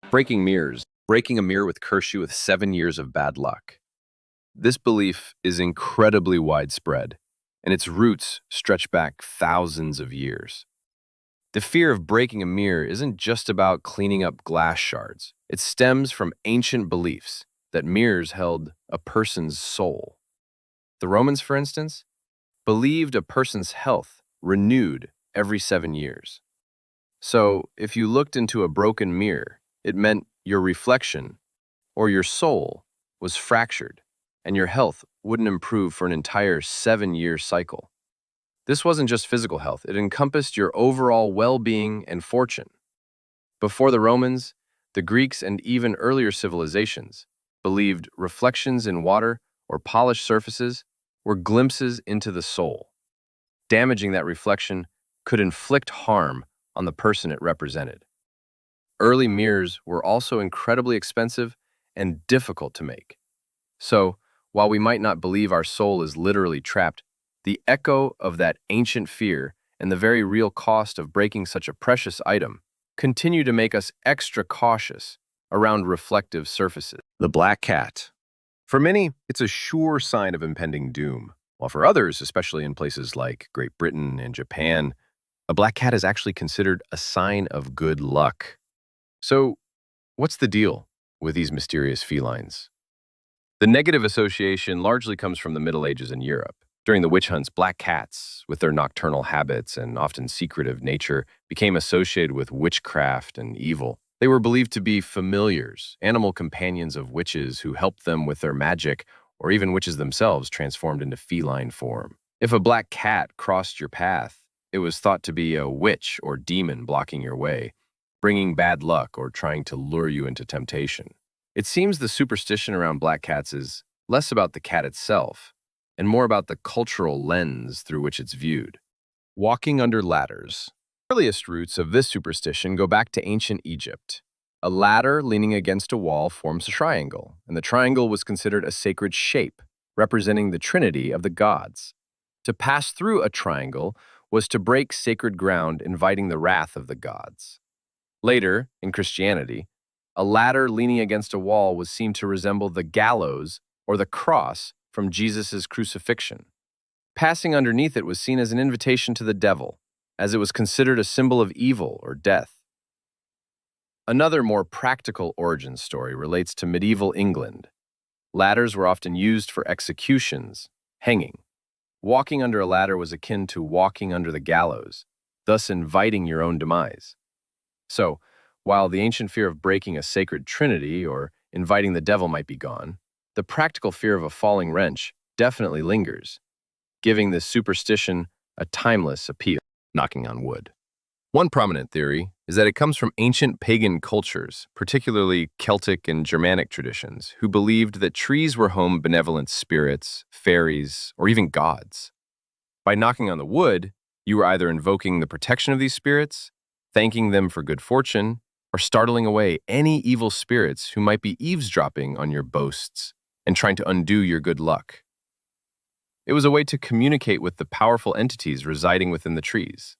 Breaking mirrors. Breaking a mirror would curse you with 7 years of bad luck. This belief is incredibly widespread, and its roots stretch back thousands of years. The fear of breaking a mirror isn't just about cleaning up glass shards. It stems from ancient beliefs that mirrors held a person's soul. The Romans, for instance, believed a person's health renewed every 7 years. So, if you looked into a broken mirror, it meant your reflection, or your soul, was fractured, and your health wouldn't improve for an entire 7-year cycle. This wasn't just physical health, it encompassed your overall well-being and fortune. Before the Romans, the Greeks, and even earlier civilizations believed reflections in water or polished surfaces were glimpses into the soul. Damaging that reflection could inflict harm on the person it represented. Early mirrors were also incredibly expensive and difficult to make. So, while we might not believe our soul is literally trapped, the echo of that ancient fear and the very real cost of breaking such a precious item continue to make us extra cautious around reflective surfaces. The black cat. For many, it's a sure sign of impending doom, while for others, especially in places like Great Britain and Japan, a black cat is actually considered a sign of good luck. So, what's the deal with these mysterious felines? The negative association largely comes from the Middle Ages in Europe. During the witch hunts, black cats, with their nocturnal habits and often secretive nature, became associated with witchcraft and evil. They were believed to be familiars, animal companions of witches who helped them with their magic, or even witches themselves transformed into feline form. If a black cat crossed your path, it was thought to be a witch or demon blocking your way, bringing bad luck or trying to lure you into temptation. It seems the superstition around black cats is less about the cat itself and more about the cultural lens through which it's viewed. Walking under ladders. The earliest roots of this superstition go back to ancient Egypt. A ladder leaning against a wall forms a triangle, and the triangle was considered a sacred shape, representing the trinity of the gods. To pass through a triangle was to break sacred ground, inviting the wrath of the gods. Later, in Christianity, a ladder leaning against a wall was seen to resemble the gallows or the cross from Jesus' crucifixion. Passing underneath it was seen as an invitation to the devil, as it was considered a symbol of evil or death. Another more practical origin story relates to medieval England. Ladders were often used for executions, hanging. Walking under a ladder was akin to walking under the gallows, thus inviting your own demise. So, while the ancient fear of breaking a sacred trinity or inviting the devil might be gone, the practical fear of a falling wrench definitely lingers, giving this superstition a timeless appeal. Knocking on wood. One prominent theory is that it comes from ancient pagan cultures, particularly Celtic and Germanic traditions, who believed that trees were home benevolent spirits, fairies, or even gods. By knocking on the wood, you were either invoking the protection of these spirits, thanking them for good fortune, or startling away any evil spirits who might be eavesdropping on your boasts and trying to undo your good luck. It was a way to communicate with the powerful entities residing within the trees.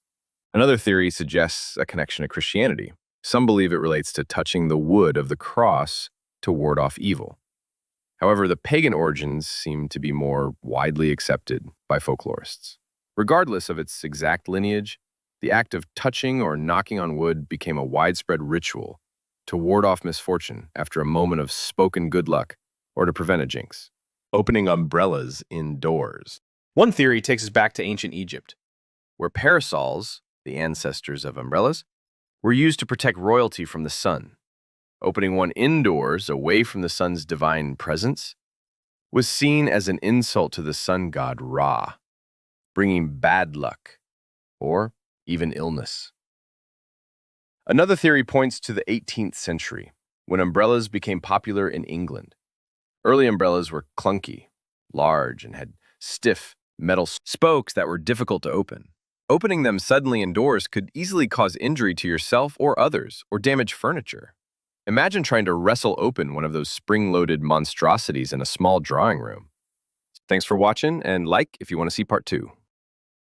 Another theory suggests a connection to Christianity. Some believe it relates to touching the wood of the cross to ward off evil. However, the pagan origins seem to be more widely accepted by folklorists. Regardless of its exact lineage, the act of touching or knocking on wood became a widespread ritual to ward off misfortune after a moment of spoken good luck or to prevent a jinx. Opening umbrellas indoors. One theory takes us back to ancient Egypt, where parasols, the ancestors of umbrellas, were used to protect royalty from the sun. Opening one indoors, away from the sun's divine presence, was seen as an insult to the sun god Ra, bringing bad luck, or even illness. Another theory points to the 18th century, when umbrellas became popular in England. Early umbrellas were clunky, large, and had stiff metal spokes that were difficult to open. Opening them suddenly indoors could easily cause injury to yourself or others, or damage furniture. Imagine trying to wrestle open one of those spring-loaded monstrosities in a small drawing room. Thanks for watching, and like if you want to see part 2.